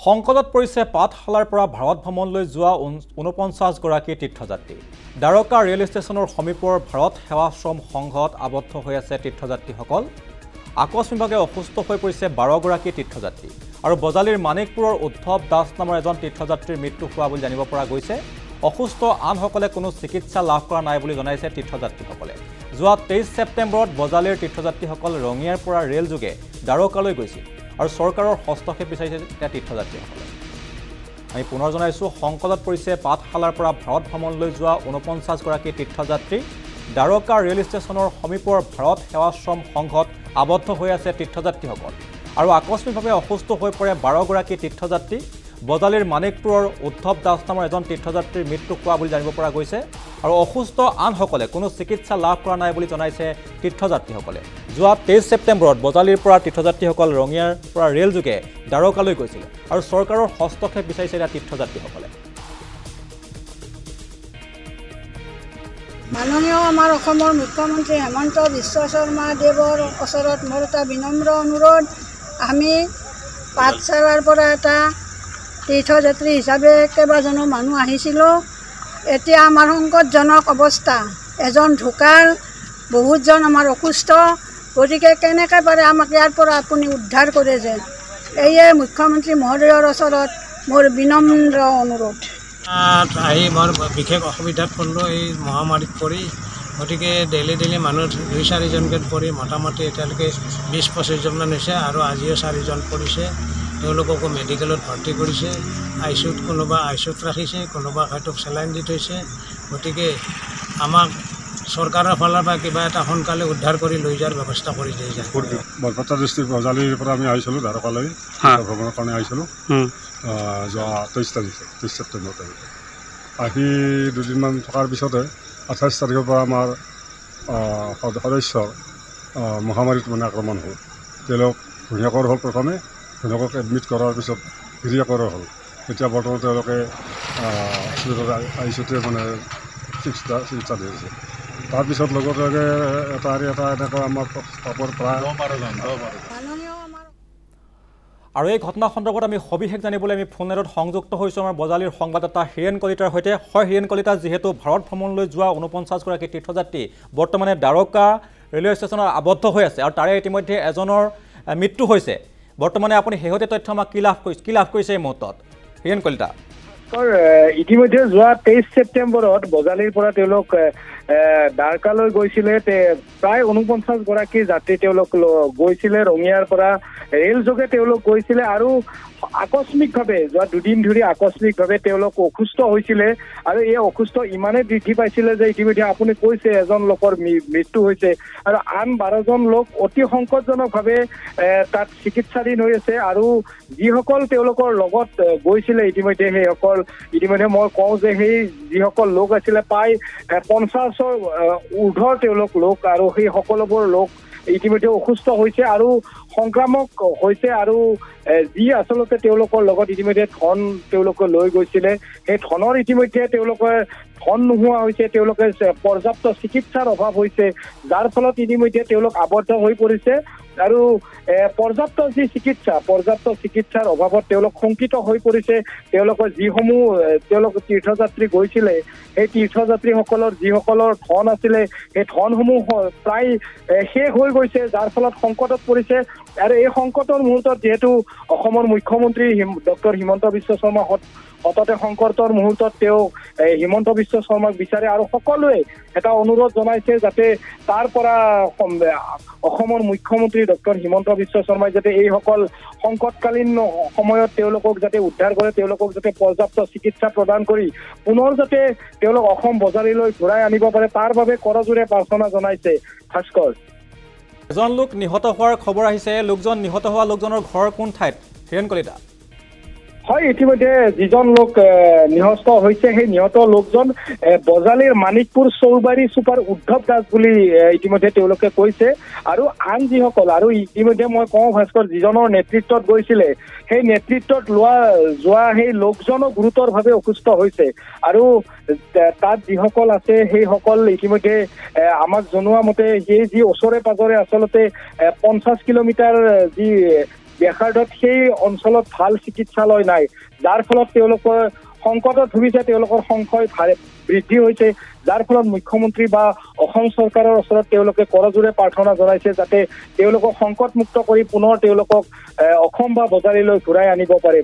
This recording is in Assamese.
সংকটত পৰিছে পাঠশালাৰ পৰা ভাৰত ভ্ৰমণলৈ যোৱা ৪৯ গৰাকী তীৰ্থযাত্ৰী। দ্বাৰকা ৰেল ষ্টেচনৰ সমীপৰ ভাৰত সেৱাশ্ৰম সংঘত আবদ্ধ হৈ আছে তীৰ্থযাত্ৰীসকল। আকস্মিকভাৱে অসুস্থ হৈ পৰিছে ১২ গৰাকী তীৰ্থযাত্ৰী আৰু বজালীৰ মানিকপুৰৰ উদ্ধৱ দাস নামৰ এজন তীৰ্থযাত্ৰীৰ মৃত্যু হোৱা বুলি জানিব পৰা গৈছে। অসুস্থ আনসকলে কোনো চিকিৎসা লাভ কৰা নাই বুলি জনাইছে তীৰ্থযাত্ৰীসকলে। যোৱা ২৩ ছেপ্টেম্বৰত বজালীৰ তীৰ্থযাত্ৰীসকল ৰঙিয়াৰ পৰা ৰেল যোগে দ্বাৰকালৈ গৈছিল আৰু চৰকাৰৰ হস্তক্ষেপ বিচাৰিছে তীৰ্থযাত্ৰীসকলে। আমি পুনৰ জনাইছোঁ, সংকটত পৰিছে পাঠশালাৰ পৰা ভাৰত ভ্ৰমণলৈ যোৱা ৪৯ গৰাকী তীৰ্থযাত্ৰী। দ্বাৰকা ৰেল ষ্টেচনৰ সমীপৰ ভাৰত সেৱাশ্ৰম সংঘত আবদ্ধ হৈ আছে তীৰ্থযাত্ৰীসকল আৰু আকস্মিকভাৱে অসুস্থ হৈ পৰে ১২ গৰাকী তীৰ্থযাত্ৰী। বজালীৰ মানিকপুৰৰ উদ্ধৱ দাস নামৰ এজন তীৰ্থযাত্ৰীৰ মৃত্যু হোৱা বুলি জানিব পৰা গৈছে আৰু অসুস্থ আনসকলে কোনো চিকিৎসা লাভ কৰা নাই বুলি জনাইছে তীৰ্থযাত্ৰীসকলে। যোৱা ২৩ ছেপ্টেম্বৰত বজালীৰ পৰা তীৰ্থযাত্ৰীসকল ৰঙিয়াৰ পৰা ৰেল যোগে দ্বাৰকালৈ গৈছিল আৰু চৰকাৰৰ হস্তক্ষেপ বিচাৰিছে তীৰ্থযাত্ৰীসকলে। মাননীয় আমাৰ অসমৰ মুখ্যমন্ত্ৰী হেমন্ত বিশ্ব শৰ্মা দেৱৰ ওচৰত মোৰ এটা বিনম্ৰ অনুৰোধ। আমি পাঠশালাৰ পৰা এটা তীৰ্থযাত্ৰী হিচাপে কেইবাজনো মানুহ আহিছিলোঁ। এতিয়া আমাৰ সংকটজনক অৱস্থা, এজন ঢুকাল, বহুতজন আমাৰ অসুস্থ। গতিকে কেনেকৈ পাৰে আমাক ইয়াৰ পৰা আপুনি উদ্ধাৰ কৰে যেন, এয়ে মুখ্যমন্ত্ৰী মহোদয়ৰ ওচৰত মোৰ বিনম্ৰ অনুৰোধ। আহি মোৰ বিশেষ অসুবিধাত পৰিলোঁ এই মহামাৰীত পৰি। গতিকে ডেইলি মানুহ ২-৪জনকৈ পৰি মোটামুটি এতিয়ালৈকে ২০-২৫জনমান হৈছে আৰু আজিও 4জন পৰিছে। তেওঁলোককো মেডিকেলত ভৰ্তি কৰিছে। আইচিউত কোনোবা আইচিউত ৰাখিছে, কোনোবা হয়তো চেলাইন দি থৈছে। গতিকে আমাক চৰকাৰৰ ফালৰ পৰা কিবা এটা সোনকালে উদ্ধাৰ কৰি লৈ যোৱাৰ ব্যৱস্থা কৰি দিয়ে যায়। বৰপেটা ডিষ্ট্ৰিক্ট বজালীৰ পৰা আমি আহিছিলোঁ দ্বাৰকালৈ ভ্ৰমণৰ কাৰণে আহিছিলোঁ যোৱা ২৩ ছেপ্টেম্বৰ তাৰিখে। আহি দুদিনমান থকাৰ পিছতে ২৮ তাৰিখৰ পৰা আমাৰ সদস্যৰ মহামাৰীত আক্ৰমণ হ'ল। তেওঁলোক ঘূণীয়াকৰ হ'ল, প্ৰথমে ঘূণীয়াকক এডমিট কৰাৰ পিছত গিৰিয়াকৰ হ'ল। এতিয়া বৰ্তমান তেওঁলোকে আইচিউতে চিকিৎসা দি আছে। তাৰপিছত লগতে এটা এনেকুৱা আমাৰ প্ৰায় ১২জন। আৰু এই ঘটনা সন্দৰ্ভত আমি সবিশেষ জানিবলৈ আমি ফোন নেটত সংযুক্ত হৈছোঁ আমাৰ বজালীৰ সংবাদদাতা হীৰেণ কলিতাৰ সৈতে। হয় হীৰেণ কলিতা, যিহেতু ভাৰত ভ্ৰমণলৈ যোৱা ৪৯ গৰাকী তীৰ্থযাত্ৰী বৰ্তমানে দ্বাৰকা ৰেলৱে ষ্টেচনত আবদ্ধ হৈ আছে আৰু তাৰে ইতিমধ্যে এজনৰ মৃত্যু হৈছে, বৰ্তমানে আপুনি শেহতীয়া তথ্য আমাক কি লাভ কৰিছে এই মুহূৰ্তত? হীৰেণ কলিতা, ইতিমধ্যে যোৱা ২৩ ছেপ্টেম্বৰত বজালীৰ পৰা তেওঁলোক দ্বাৰকালৈ গৈছিলে। প্ৰায় ৪৯ গৰাকী যাত্ৰী তেওঁলোক গৈছিলে। ৰঙিয়াৰ পৰা ৰেল যোগে তেওঁলোক গৈছিলে আৰু আকস্মিকভাৱে যোৱা ২ দিন ধৰি আকস্মিকভাৱে তেওঁলোক অসুস্থ হৈছিলে আৰু এই অসুস্থ ইমানেই বৃদ্ধি পাইছিলে যে ইতিমধ্যে আপুনি কৈছে এজন লোকৰ মৃত্যু হৈছে আৰু আন ১২জন লোক অতি সংকটজনকভাৱে তাত চিকিৎসাধীন হৈ আছে। আৰু যিসকল তেওঁলোকৰ লগত গৈছিলে ইতিমধ্যে মই কওঁ যে সেই যিসকল লোক আছিলে প্ৰায় ৫০ৰ ঊৰ্ধৰ তেওঁলোক লোক আৰু সেই সকলোবোৰ লোক ইতিমধ্যে অসুস্থ হৈছে আৰু সংক্ৰামক হৈছে। আৰু যি আচলতে তেওঁলোকৰ লগত ইতিমধ্যে ধন তেওঁলোকে লৈ গৈছিলে, সেই ধনৰ ইতিমধ্যে তেওঁলোকে ধন নোহোৱা হৈছে, তেওঁলোকে পৰ্যাপ্ত চিকিৎসাৰ অভাৱ হৈছে, যাৰ ফলত ইতিমধ্যে তেওঁলোক আবদ্ধ হৈ পৰিছে আৰু পৰ্যাপ্ত চিকিৎসাৰ অভাৱত তেওঁলোক শংকিত হৈ পৰিছে। তেওঁলোকৰ যিসমূহ তীৰ্থযাত্ৰী গৈছিলে, সেই তীৰ্থযাত্ৰীসকলৰ যিসকলৰ ধন আছিলে, সেই ধনসমূহ প্ৰায় শেষ হৈ গৈছে, যাৰ ফলত সংকটত পৰিছে। আৰু এই সংকটৰ মুহূৰ্তত যিহেতু অসমৰ মুখ্যমন্ত্ৰী ডক্টৰ হিমন্ত বিশ্ব শৰ্মা সততে সংকটৰ মুহূৰ্তত তেওঁ হিমন্ত বিশ্ব শৰ্মাক বিচাৰে আৰু সকলোৱে এটা অনুৰোধ জনাইছে যাতে তাৰ পৰা অসমৰ মুখ্যমন্ত্ৰী ডক্টৰ হিমন্ত বিশ্ব শৰ্মাই যাতে এইসকল সংকটকালীন সময়ত তেওঁলোকক যাতে উদ্ধাৰ কৰে, তেওঁলোকক যাতে পৰ্যাপ্ত চিকিৎসা প্ৰদান কৰি পুনৰ যাতে তেওঁলোক অসম বজালীলৈ ঘূৰাই আনিব পাৰে, তাৰ বাবে কৰজোৰে প্ৰাৰ্থনা জনাইছে। ভাস্কৰ, এজন লোক নিহত হোৱাৰ খবৰ আহিছে। নিহত হোৱা লোকজনৰ ঘৰ কোন ঠাইত, হীৰেণ কলিতা? হয়, ইতিমধ্যে যিজন লোক নিহত হৈছে সেই নিহত লোকজন বজালীৰ মানিকপুৰ চৌবাৰী চুপাৰ উদ্ধৱ দাস বুলি ইতিমধ্যে তেওঁলোকে কৈছে। আৰু আন যিসকল, আৰু ইতিমধ্যে মই কওঁ ভাস্কৰ, যিজনৰ নেতৃত্বত গৈছিলে সেই নেতৃত্বত যোৱা সেই লোকজনো গুৰুতৰভাৱে অসুস্থ হৈছে আৰু তাত যিসকল আছে সেইসকল ইতিমধ্যে আমাক জনোৱা মতে সেই যি ওচৰে পাজৰে আচলতে 50 কিলোমিটাৰ যি ব্যাঘাতত সেই অঞ্চলত ভাল চিকিৎসালয় নাই, যাৰ ফলত তেওঁলোকৰ সংকটত ভুগিছে, তেওঁলোকৰ সংখ্যাই বৃদ্ধি হৈছে, যাৰ ফলত মুখ্যমন্ত্ৰী বা অসম চৰকাৰৰ ওচৰত তেওঁলোকে কৰজোৰে প্ৰাৰ্থনা জনাইছে যাতে তেওঁলোকক সংকটমুক্ত কৰি পুনৰ তেওঁলোকক অসম বা বজাৰীলৈ ঘূৰাই আনিব পাৰে।